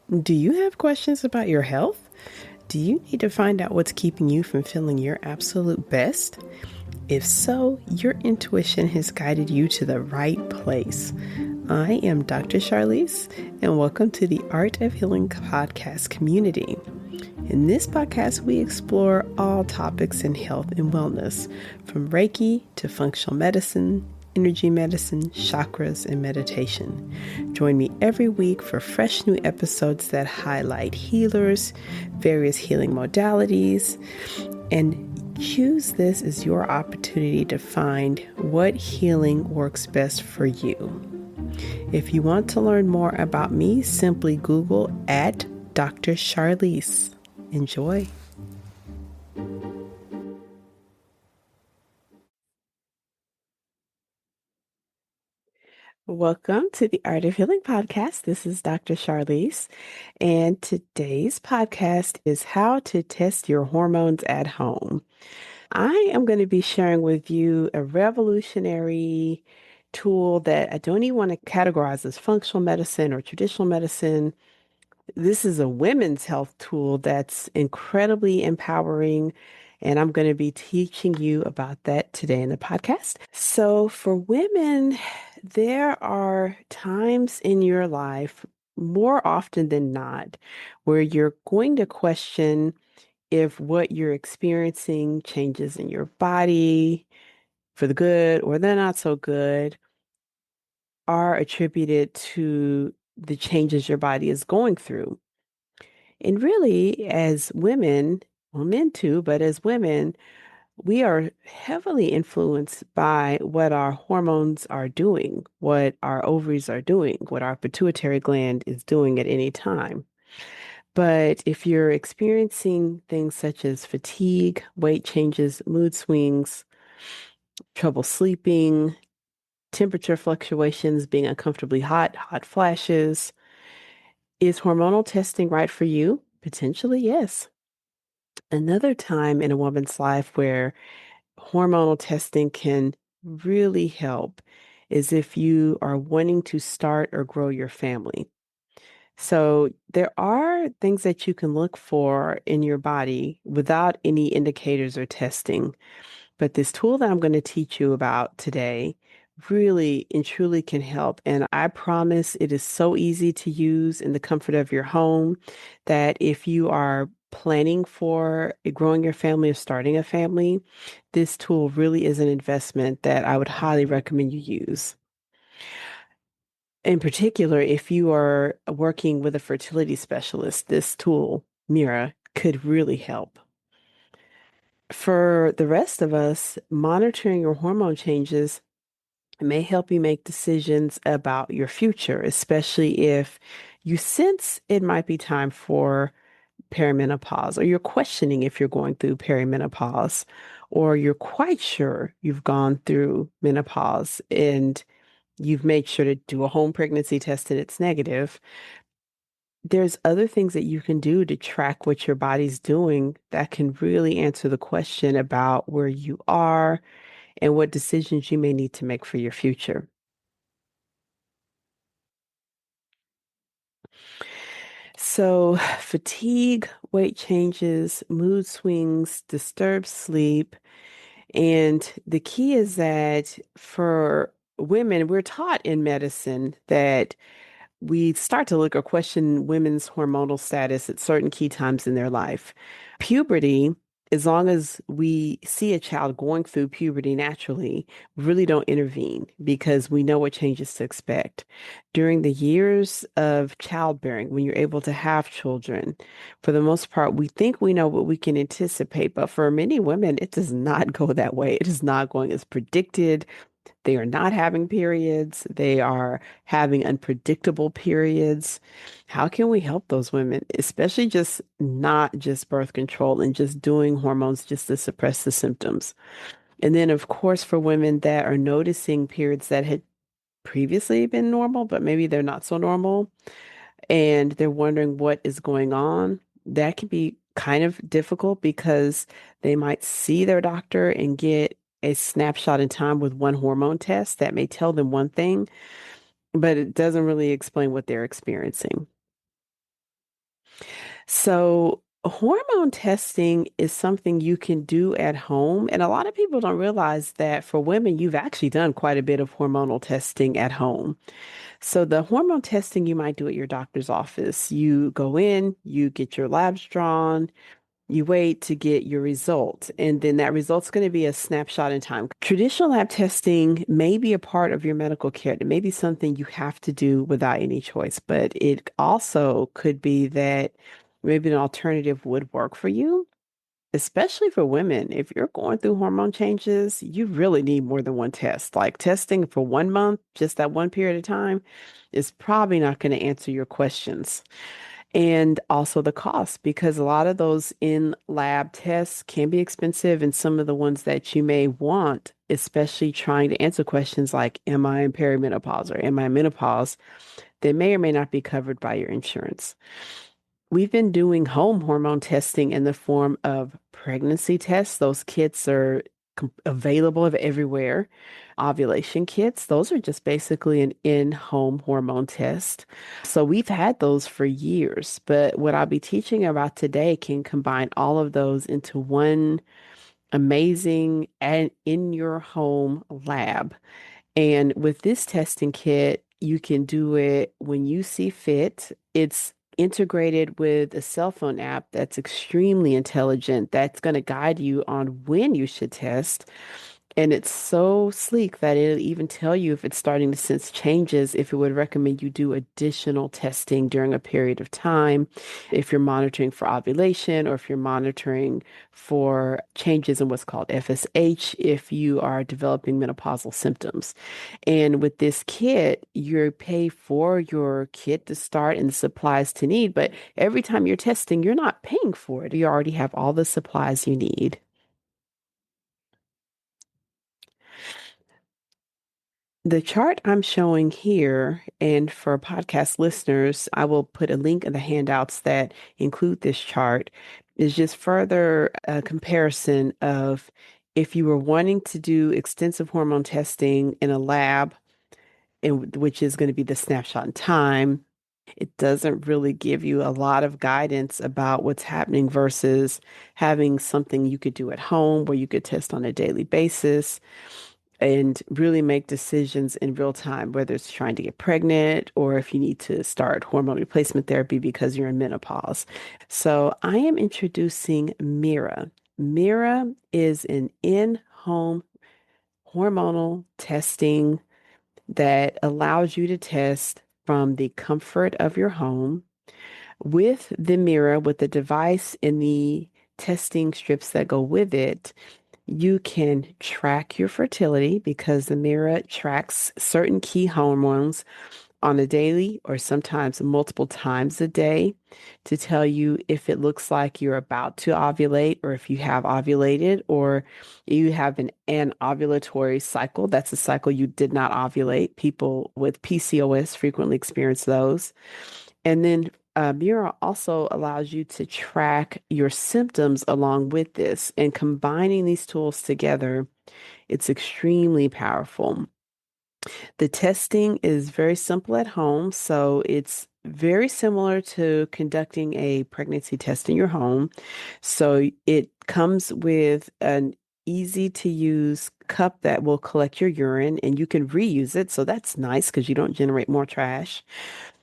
Do you have questions about your health? Do you need to find out what's keeping you from feeling your absolute best? If so, your intuition has guided you to the right place. I am Dr. Charlyce, and welcome to the Art of Healing podcast community. In this podcast, we explore all topics in health and wellness, from Reiki to functional medicine, energy medicine, chakras, and meditation. Join me every week for fresh new episodes that highlight healers, various healing modalities, and choose this as your opportunity to find what healing works best for you. If you want to learn more about me, simply Google at Dr. Charlyce. Enjoy. Welcome to the Art of Healing podcast. This is Dr. Charlyce, and today's podcast is how to test your hormones at home. I am going to be sharing with you a revolutionary tool that I don't even want to categorize as functional medicine or traditional medicine. This is a women's health tool that's incredibly empowering, and I'm going to be teaching you about that today in the podcast. So, for women, there are times in your life, more often than not, where you're going to question if what you're experiencing changes in your body for the good or the not so good are attributed to the changes your body is going through. And really, as women, well, men too, but as women, we are heavily influenced by what our hormones are doing, what our ovaries are doing, what our pituitary gland is doing at any time. But if you're experiencing things such as fatigue, weight changes, mood swings, trouble sleeping, temperature fluctuations, being uncomfortably hot, hot flashes, is hormonal testing right for you? Potentially, yes. Another time in a woman's life where hormonal testing can really help is if you are wanting to start or grow your family. So there are things that you can look for in your body without any indicators or testing. But this tool that I'm going to teach you about today really and truly can help. And I promise it is so easy to use in the comfort of your home that if you are planning for growing your family or starting a family, this tool really is an investment that I would highly recommend you use. In particular, if you are working with a fertility specialist, this tool, Mira, could really help. For the rest of us, monitoring your hormone changes may help you make decisions about your future, especially if you sense it might be time for perimenopause, or you're questioning if you're going through perimenopause, or you're quite sure you've gone through menopause and you've made sure to do a home pregnancy test and it's negative. There's other things that you can do to track what your body's doing that can really answer the question about where you are and what decisions you may need to make for your future. So, fatigue, weight changes, mood swings, disturbed sleep. And the key is that for women, we're taught in medicine that we start to look or question women's hormonal status at certain key times in their life. Puberty, as long as we see a child going through puberty naturally, we really don't intervene because we know what changes to expect. During the years of childbearing, when you're able to have children, for the most part, we think we know what we can anticipate, but for many women, it does not go that way. It is not going as predicted. They are not having periods. They are having unpredictable periods. How can we help those women, especially just not just birth control and just doing hormones just to suppress the symptoms? And then, of course, for women that are noticing periods that had previously been normal, but maybe they're not so normal, and they're wondering what is going on, that can be kind of difficult because they might see their doctor and get a snapshot in time with one hormone test that may tell them one thing, but it doesn't really explain what they're experiencing. So, hormone testing is something you can do at home. And a lot of people don't realize that for women, you've actually done quite a bit of hormonal testing at home. So, the hormone testing you might do at your doctor's office, you go in, you get your labs drawn, you wait to get your result, and then that result's going to be a snapshot in time. Traditional lab testing may be a part of your medical care. It may be something you have to do without any choice, but it also could be that maybe an alternative would work for you, especially for women. If you're going through hormone changes, you really need more than one test. Like testing for 1 month, just that one period of time, is probably not going to answer your questions and also the cost because a lot of those in lab tests can be expensive and some of the ones that you may want, especially trying to answer questions like, am I in perimenopause or am I in menopause, they may or may not be covered by your insurance. We've been doing home hormone testing in the form of pregnancy tests. Those kits are available everywhere. Ovulation kits, those are just basically an in-home hormone test. So we've had those for years, but what I'll be teaching about today can combine all of those into one amazing and in your home lab. And with this testing kit, you can do it when you see fit. It's integrated with a cell phone app that's extremely intelligent, that's going to guide you on when you should test. And it's so sleek that it'll even tell you if it's starting to sense changes, if it would recommend you do additional testing during a period of time, if you're monitoring for ovulation or if you're monitoring for changes in what's called FSH, if you are developing menopausal symptoms. And with this kit, you pay for your kit to start and the supplies to need, but every time you're testing, you're not paying for it. You already have all the supplies you need. The chart I'm showing here, and for podcast listeners, I will put a link in the handouts that include this chart, is just further a comparison of if you were wanting to do extensive hormone testing in a lab, which is going to be the snapshot in time. It doesn't really give you a lot of guidance about what's happening versus having something you could do at home where you could test on a daily basis and really make decisions in real time, whether it's trying to get pregnant or if you need to start hormone replacement therapy because you're in menopause. So I am introducing Mira. Mira is an in-home hormonal testing that allows you to test from the comfort of your home with the Mira, with the device and the testing strips that go with it. You can track your fertility because the mirror tracks certain key hormones on a daily or sometimes multiple times a day to tell you if it looks like you're about to ovulate or if you have ovulated or you have an ovulatory cycle. That's a cycle you did not ovulate. People with PCOS frequently experience those. And then Mira also allows you to track your symptoms along with this. And combining these tools together, it's extremely powerful. The testing is very simple at home, so it's very similar to conducting a pregnancy test in your home. So it comes with an easy to use cup that will collect your urine and you can reuse it. So that's nice because you don't generate more trash.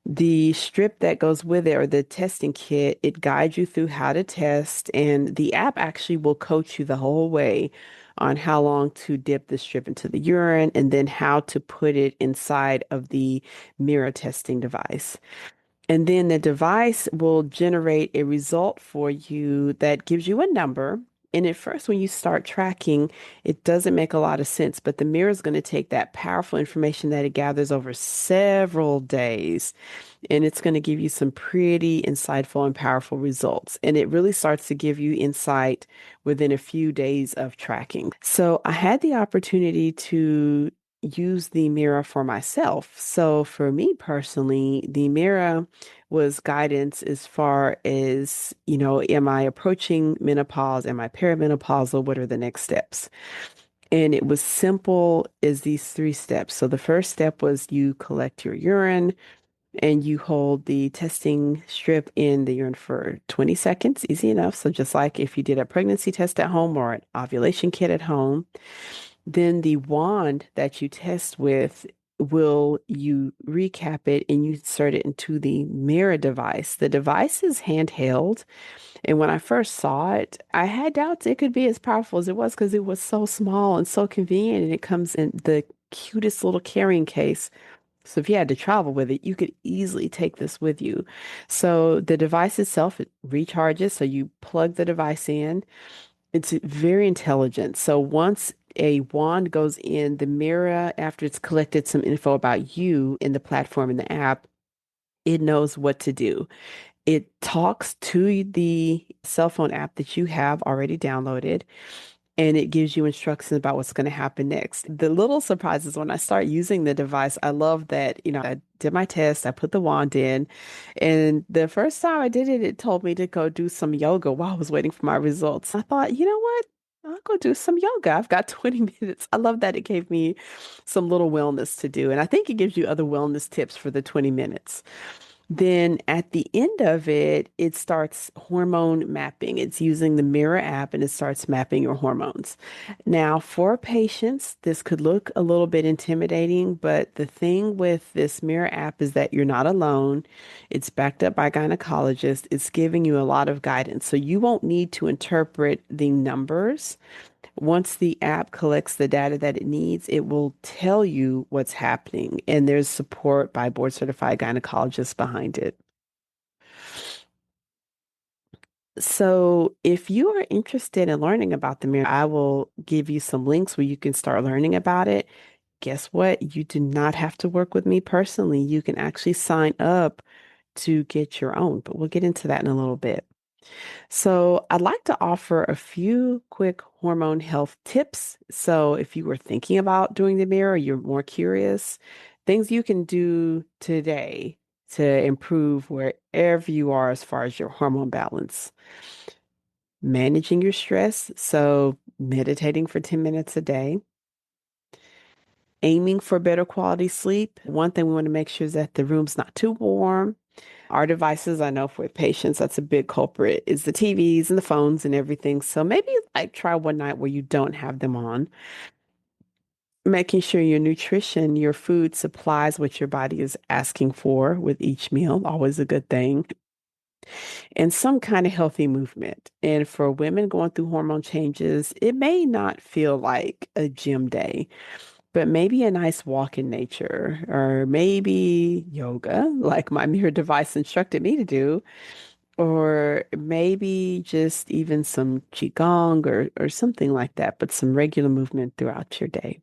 The strip that goes with it or the testing kit, it guides you through how to test, and the app actually will coach you the whole way on how long to dip the strip into the urine and then how to put it inside of the mirror testing device. And then the device will generate a result for you that gives you a number. And at first, when you start tracking, it doesn't make a lot of sense, but the mirror is going to take that powerful information that it gathers over several days, and it's going to give you some pretty insightful and powerful results. And it really starts to give you insight within a few days of tracking. So I had the opportunity to use the mirror for myself. So for me personally, the mirror was guidance as far as, am I approaching menopause? Am I perimenopausal? What are the next steps? And it was simple as these three steps. So the first step was you collect your urine. and you hold the testing strip in the urine for 20 seconds, easy enough. So just like if you did a pregnancy test at home or an ovulation kit at home, then the wand that you test with will you recap it and you insert it into the Mira device. The device is handheld, and when I first saw it, I had doubts it could be as powerful as it was because it was so small and so convenient, and it comes in the cutest little carrying case. So if you had to travel with it, you could easily take this with you. So the device itself, it recharges. So you plug the device in. It's very intelligent. So once a wand goes in the mirror, after it's collected some info about you in the platform in the app, it knows what to do. It talks to the cell phone app that you have already downloaded, and it gives you instructions about what's going to happen next. The little surprises when I start using the device, I love that, I did my test, I put the wand in, and the first time I did it, it told me to go do some yoga while I was waiting for my results. I thought, you know what? I'll go do some yoga. I've got 20 minutes. I love that it gave me some little wellness to do. And I think it gives you other wellness tips for the 20 minutes. Then at the end of it, it starts hormone mapping. It's using the Mirror app and it starts mapping your hormones. Now, for patients, this could look a little bit intimidating, but the thing with this Mirror app is that you're not alone. It's backed up by gynecologists. It's giving you a lot of guidance. So you won't need to interpret the numbers. Once the app collects the data that it needs, it will tell you what's happening, and there's support by board certified gynecologists behind it. So, if you are interested in learning about the mirror, I will give you some links where you can start learning about it. Guess what? You do not have to work with me personally. You can actually sign up to get your own, but we'll get into that in a little bit. So, I'd like to offer a few quick hormone health tips. So, if you were thinking about doing the mirror, you're more curious, things you can do today to improve wherever you are as far as your hormone balance. Managing your stress. So, meditating for 10 minutes a day, aiming for better quality sleep. One thing we want to make sure is that the room's not too warm. Our devices, I know for patients, that's a big culprit, is the TVs and the phones and everything. So maybe like try one night where you don't have them on. Making sure your nutrition, your food supplies what your body is asking for with each meal, always a good thing. And some kind of healthy movement. And for women going through hormone changes, it may not feel like a gym day, but maybe a nice walk in nature, or maybe yoga, like my mirror device instructed me to do, or maybe just even some qigong or something like that, but some regular movement throughout your day.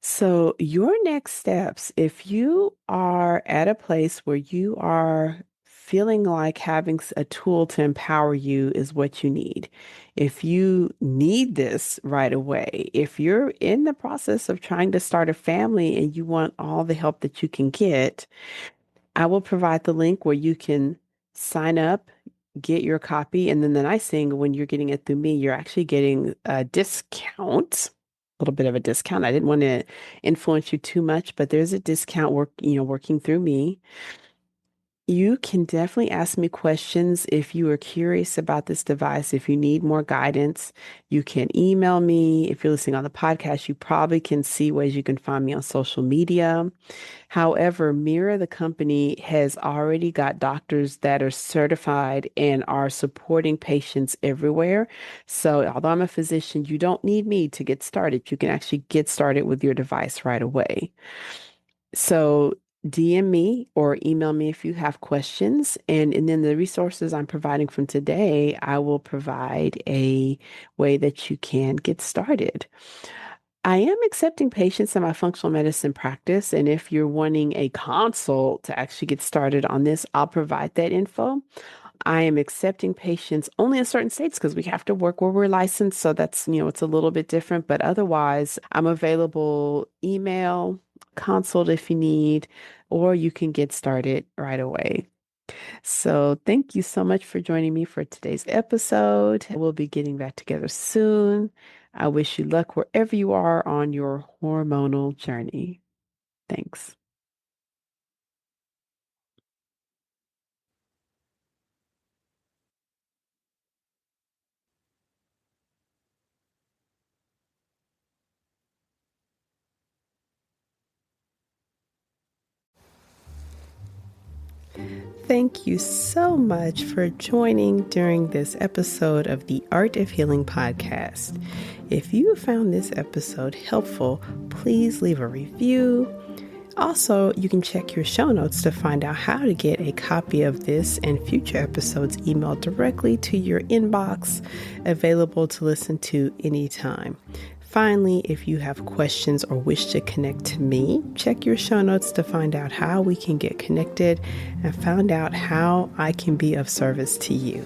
So, your next steps, if you are at a place where you are feeling like having a tool to empower you is what you need. If you need this right away, if you're in the process of trying to start a family and you want all the help that you can get, I will provide the link where you can sign up, get your copy, and then the nice thing when you're getting it through me, you're actually getting a discount, a little bit of a discount. I didn't want to influence you too much, but there's a discount working through me. You can definitely ask me questions if you are curious about this device. If you need more guidance, you can email me. If you're listening on the podcast, you probably can see ways you can find me on social media. However, Mira, the company, has already got doctors that are certified and are supporting patients everywhere. So, although I'm a physician, you don't need me to get started. You can actually get started with your device right away. So, DM me or email me if you have questions. And then the resources I'm providing from today, I will provide a way that you can get started. I am accepting patients in my functional medicine practice, and if you're wanting a consult to actually get started on this, I'll provide that info. I am accepting patients only in certain states because we have to work where we're licensed, so it's a little bit different, but otherwise, I'm available email, consult if you need, or you can get started right away. So, thank you so much for joining me for today's episode. We'll be getting back together soon. I wish you luck wherever you are on your hormonal journey. Thanks. Thank you so much for joining during this episode of the Art of Healing podcast. If you found this episode helpful, please leave a review. Also, you can check your show notes to find out how to get a copy of this and future episodes emailed directly to your inbox, available to listen to anytime. Finally, if you have questions or wish to connect to me, check your show notes to find out how we can get connected and find out how I can be of service to you.